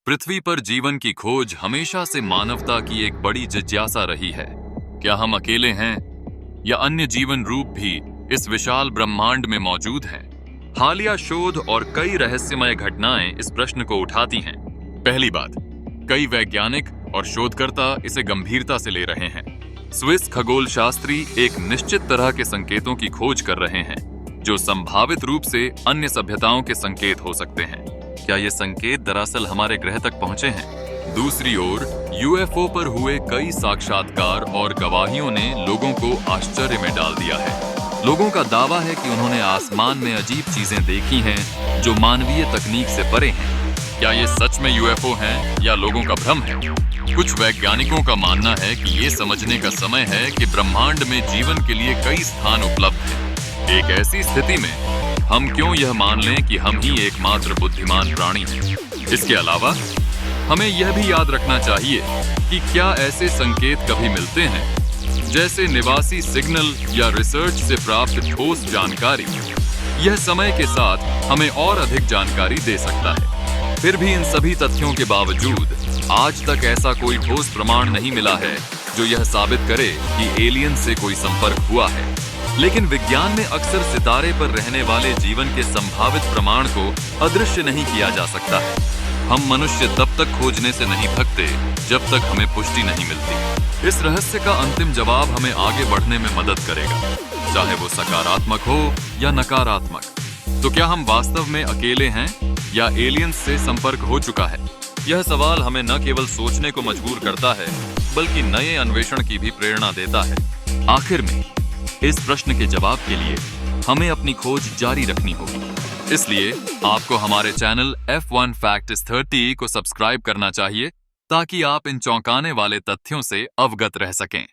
पृथ्वी पर जीवन की खोज हमेशा से मानवता की एक बड़ी जिज्ञासा रही है। क्या हम अकेले हैं या अन्य जीवन रूप भी इस विशाल ब्रह्मांड में मौजूद हैं? हालिया शोध और कई रहस्यमय घटनाएं इस प्रश्न को उठाती हैं। पहली बात, कई वैज्ञानिक और शोधकर्ता इसे गंभीरता से ले रहे हैं। स्विस खगोल शास्त्री एक निश्चित तरह के संकेतों की खोज कर रहे हैं जो संभावित रूप से अन्य सभ्यताओं के संकेत हो सकते हैं। क्या ये संकेत दरअसल हमारे ग्रह तक पहुंचे हैं? दूसरी ओर यूएफओ पर हुए कई साक्षात्कार और गवाहियों ने लोगों को आश्चर्य में डाल दिया है। लोगों का दावा है कि उन्होंने आसमान में अजीब चीजें देखी हैं जो मानवीय तकनीक से परे हैं। क्या ये सच में यूएफओ हैं या लोगों का भ्रम है? कुछ वैज्ञानिकों का मानना है कि ये समझने का समय है कि ब्रह्मांड में जीवन के लिए कई स्थान उपलब्ध हैं। एक ऐसी स्थिति में हम क्यों यह मान लें कि हम ही एकमात्र बुद्धिमान प्राणी हैं? इसके अलावा हमें यह भी याद रखना चाहिए कि क्या ऐसे संकेत कभी मिलते हैं, जैसे निवासी सिग्नल या रिसर्च से प्राप्त ठोस जानकारी। यह समय के साथ हमें और अधिक जानकारी दे सकता है। फिर भी इन सभी तथ्यों के बावजूद आज तक ऐसा कोई ठोस प्रमाण नहीं मिला है जो यह साबित करे कि एलियन से कोई संपर्क हुआ है। लेकिन विज्ञान में अक्सर सितारे पर रहने वाले जीवन के संभावित प्रमाण को अदृश्य नहीं किया जा सकता है। हम मनुष्य तब तक खोजने से नहीं थकते जब तक हमें पुष्टि नहीं मिलती। इस रहस्य का अंतिम जवाब हमें आगे बढ़ने में मदद करेगा, चाहे वो सकारात्मक हो या नकारात्मक। तो क्या हम वास्तव में अकेले हैं या एलियंस से संपर्क हो चुका है? यह सवाल हमें न केवल सोचने को मजबूर करता है, बल्कि नए अन्वेषण की भी प्रेरणा देता है। आखिर में इस प्रश्न के जवाब के लिए हमें अपनी खोज जारी रखनी होगी। इसलिए आपको हमारे चैनल F1 Fact is 30 को सब्सक्राइब करना चाहिए ताकि आप इन चौंकाने वाले तथ्यों से अवगत रह सकें।